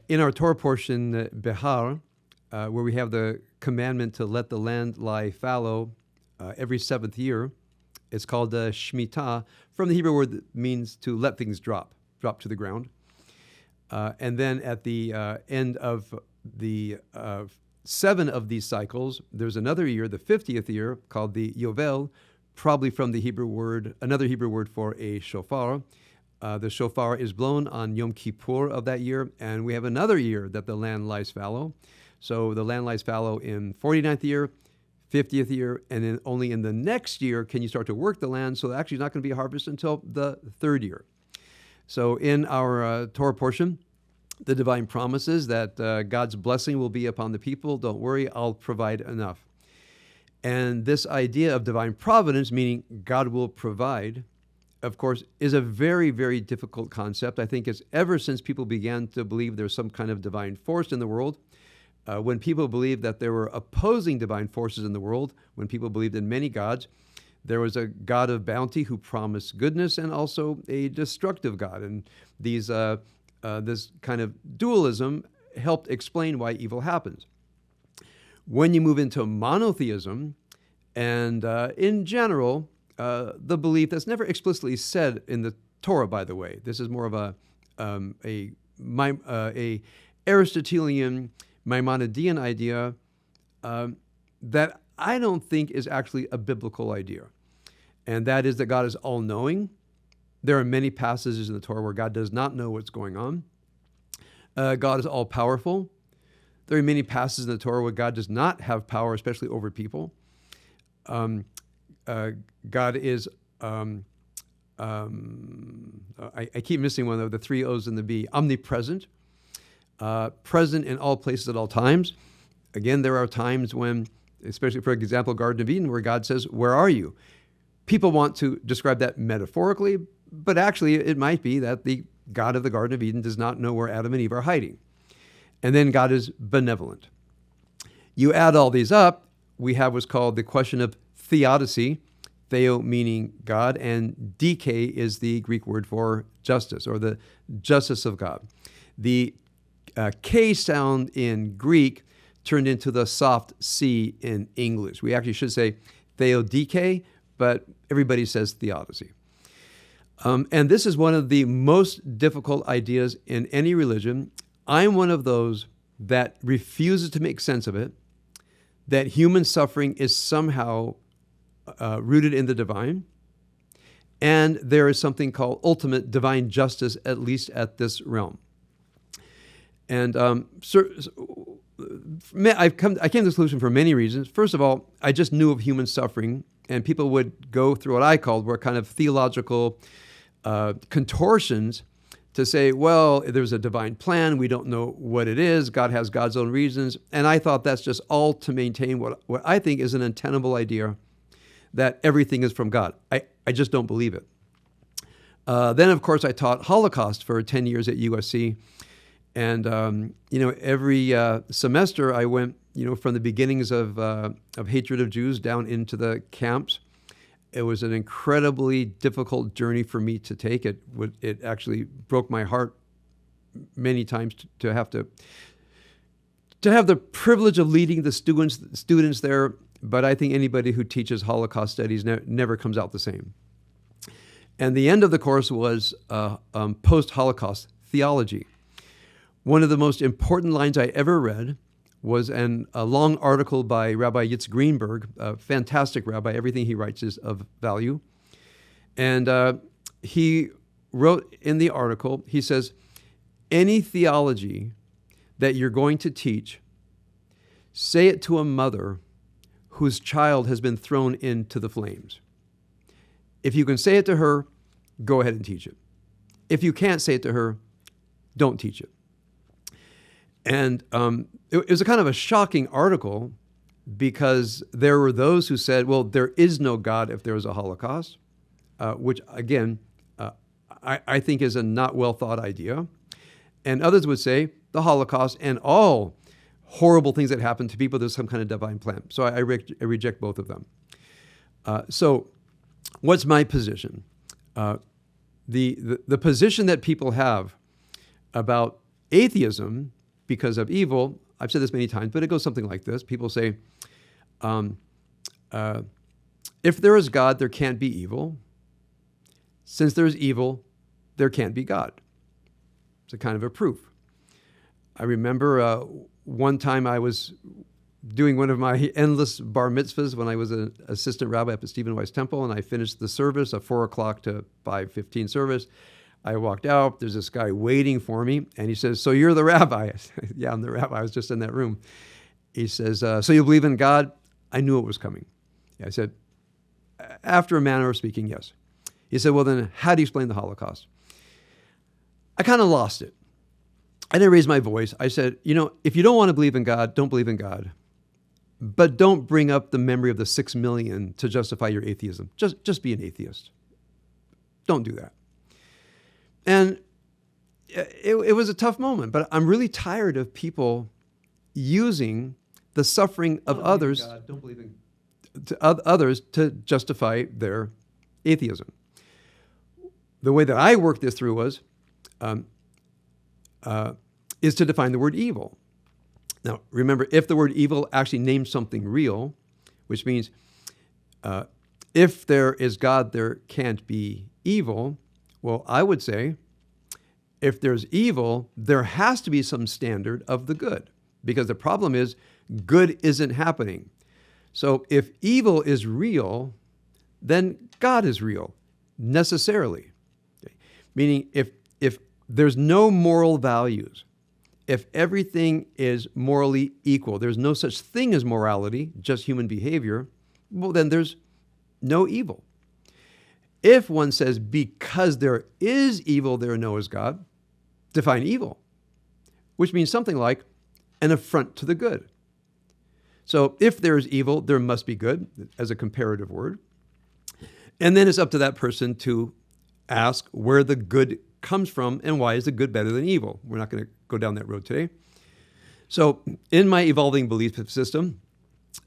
In our Torah portion, Behar, where we have the commandment to let the land lie fallow every seventh year, it's called Shemitah, from the Hebrew word that means to let things drop to the ground. And then at the end of the 7 of these cycles, there's another year, the 50th year, called the Yovel, probably from the Hebrew word, another Hebrew word for a shofar. The shofar is blown on Yom Kippur of that year, and we have another year that the land lies fallow. So the land lies fallow in 49th year, 50th year, and then only in the next year can you start to work the land, so actually it's not going to be a harvest until the 3rd year. So in our Torah portion, the divine promises that God's blessing will be upon the people. Don't worry, I'll provide enough. And this idea of divine providence, meaning God will provide, of course, is a very, very difficult concept. I think it's ever since people began to believe there's some kind of divine force in the world. When people believed that there were opposing divine forces in the world, when people believed in many gods, there was a God of bounty who promised goodness and also a destructive God. And this kind of dualism helped explain why evil happens. When you move into monotheism, and in general, the belief that's never explicitly said in the Torah, by the way, this is more of a Aristotelian, Maimonidean idea that I don't think is actually a biblical idea. And that is that God is all-knowing. There are many passages in the Torah where God does not know what's going on. God is all-powerful. There are many passages in the Torah where God does not have power, especially over people. God is, I keep missing one of the 3 O's and the B, omnipresent, present in all places at all times. Again, there are times when, especially for example, Garden of Eden, where God says, "Where are you?" People want to describe that metaphorically, but actually it might be that the God of the Garden of Eden does not know where Adam and Eve are hiding. And then God is benevolent. You add all these up, we have what's called the question of theodicy, theo meaning God, and dike is the Greek word for justice, or the justice of God. The K sound in Greek turned into the soft C in English. We actually should say theodike, but everybody says theodicy. And this is one of the most difficult ideas in any religion. I'm one of those that refuses to make sense of it, that human suffering is somehow rooted in the divine, and there is something called ultimate divine justice, at least at this realm. And I came to the solution for many reasons. First of all, I just knew of human suffering, and people would go through what I called were kind of theological contortions to say, well, there's a divine plan. We don't know what it is. God has God's own reasons. And I thought that's just all to maintain what I think is an untenable idea that everything is from God. I just don't believe it. Then, of course, I taught Holocaust for 10 years at USC. And, every semester I went, from the beginnings of hatred of Jews down into the camps. It was an incredibly difficult journey for me to take. It actually broke my heart many times to have the privilege of leading the students there. But I think anybody who teaches Holocaust studies never comes out the same. And the end of the course was post-Holocaust theology. One of the most important lines I ever read was a long article by Rabbi Yitz Greenberg, a fantastic rabbi. Everything he writes is of value. And he wrote in the article, he says, any theology that you're going to teach, say it to a mother whose child has been thrown into the flames. If you can say it to her, go ahead and teach it. If you can't say it to her, don't teach it. And it was a kind of a shocking article because there were those who said, well, there is no God if there is a Holocaust, which, again, I think is a not well thought idea. And others would say the Holocaust and all horrible things that happen to people, there's some kind of divine plan. So I reject both of them. So what's my position? The position that people have about atheism because of evil, I've said this many times, but it goes something like this. People say, if there is God, there can't be evil. Since there is evil, there can't be God. It's a kind of a proof. I remember one time I was doing one of my endless bar mitzvahs when I was an assistant rabbi up at Stephen Weiss Temple, and I finished the service, a 4 o'clock to 5:15 service. I walked out. There's this guy waiting for me, and he says, "So you're the rabbi?" I said, "Yeah, I'm the rabbi. I was just in that room." He says, "So you believe in God?" I knew it was coming. I said, "After a manner of speaking, yes." He said, "Well, then how do you explain the Holocaust?" I kind of lost it. I didn't raise my voice. I said, if you don't want to believe in God, don't believe in God. But don't bring up the memory of the 6 million to justify your atheism. Just be an atheist. Don't do that. And it was a tough moment, but I'm really tired of people using the suffering of others, don't believe in others to justify their atheism. The way that I worked this through was is to define the word evil. Now, remember, if the word evil actually names something real, which means if there is God, there can't be evil. Well, I would say if there's evil, there has to be some standard of the good, because the problem is good isn't happening. So if evil is real, then God is real, necessarily. Okay? Meaning if there's no moral values, if everything is morally equal, there's no such thing as morality, just human behavior, well, then there's no evil. If one says because there is evil, there no is God, define evil, which means something like an affront to the good. So if there is evil, there must be good, as a comparative word. And then it's up to that person to ask where the good comes from and why is the good better than evil. We're not going to go down that road today. So in my evolving belief system,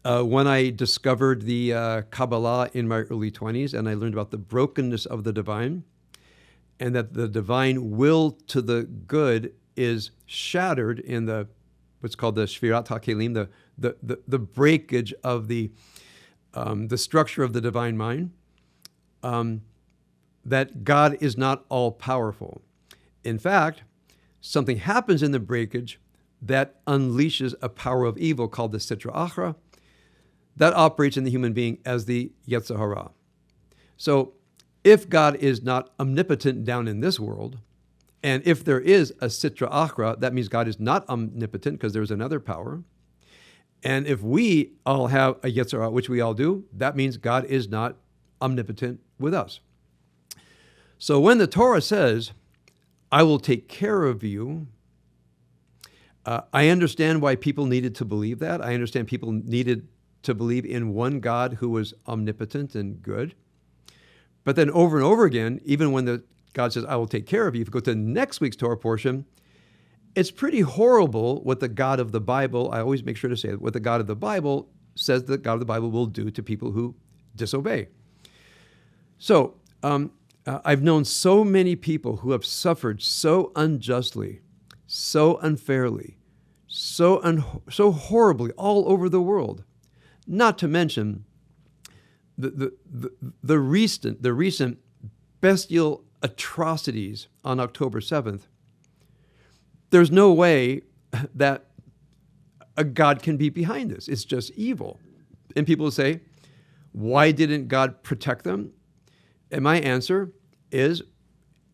when I discovered the Kabbalah in my early 20s, and I learned about the brokenness of the divine, and that the divine will to the good is shattered in the what's called the Shvirat HaKelim, the breakage of the structure of the divine mind, that God is not all-powerful. In fact, something happens in the breakage that unleashes a power of evil called the Sitra Achra that operates in the human being as the Yetzer Hara. So if God is not omnipotent down in this world, and if there is a Sitra Achra, that means God is not omnipotent because there's another power. And if we all have a Yetzer Hara, which we all do, that means God is not omnipotent with us. So when the Torah says, I will take care of you, I understand why people needed to believe that. I understand people needed to believe in one God who was omnipotent and good. But then over and over again, even when God says, I will take care of you, if you go to next week's Torah portion, it's pretty horrible what the God of the Bible, I always make sure to say it, what the God of the Bible says the God of the Bible will do to people who disobey. So I've known so many people who have suffered so unjustly, so unfairly, so horribly all over the world. Not to mention the recent bestial atrocities on October 7th. There's no way that a God can be behind this. It's just evil. And people will say, why didn't God protect them? And my answer is,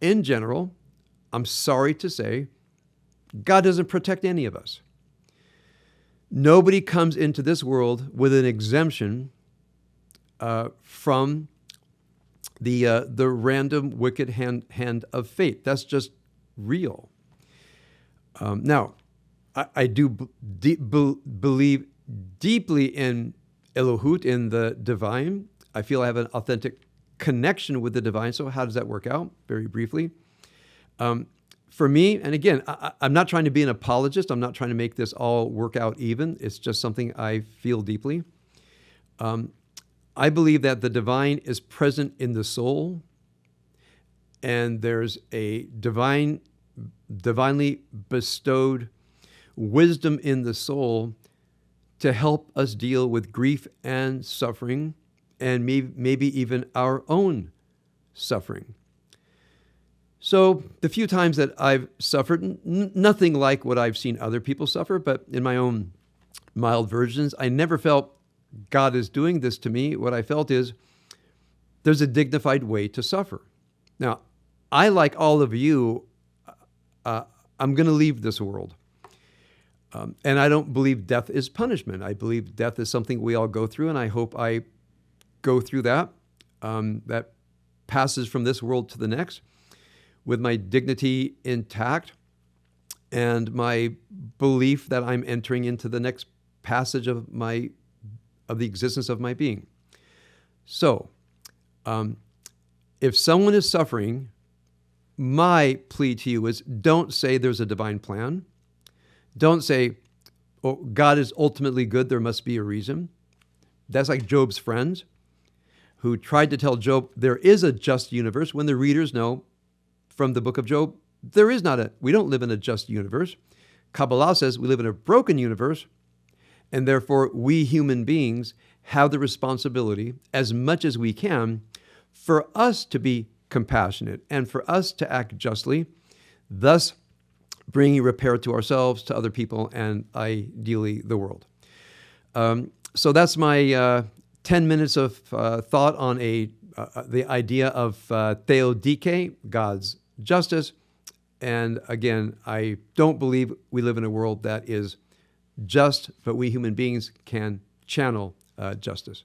in general, I'm sorry to say, God doesn't protect any of us. Nobody comes into this world with an exemption from the random wicked hand of fate. That's just real. Now, I do believe deeply in Elohut, in the divine. I feel I have an authentic connection with the divine. So how does that work out? Very briefly. For me, and again, I'm not trying to be an apologist. I'm not trying to make this all work out even. It's just something I feel deeply. I believe that the divine is present in the soul, and there's a divine divinely bestowed wisdom in the soul to help us deal with grief and suffering, and maybe even our own suffering. So the few times that I've suffered, nothing like what I've seen other people suffer, but in my own mild versions, I never felt God is doing this to me. What I felt is there's a dignified way to suffer. Now, I, like all of you, I'm going to leave this world. And I don't believe death is punishment. I believe death is something we all go through, and I hope I go through that. That passes from this world to the next with my dignity intact and my belief that I'm entering into the next passage of the existence of my being. So, if someone is suffering, my plea to you is don't say there's a divine plan. Don't say, oh, God is ultimately good, there must be a reason. That's like Job's friends who tried to tell Job there is a just universe when the readers know from the book of Job, we don't live in a just universe. Kabbalah says we live in a broken universe, and therefore we human beings have the responsibility, as much as we can, for us to be compassionate and for us to act justly, thus bringing repair to ourselves, to other people, and ideally the world. So that's my 10 minutes of thought on the idea of theodike, God's justice. And again, I don't believe we live in a world that is just, but we human beings can channel justice.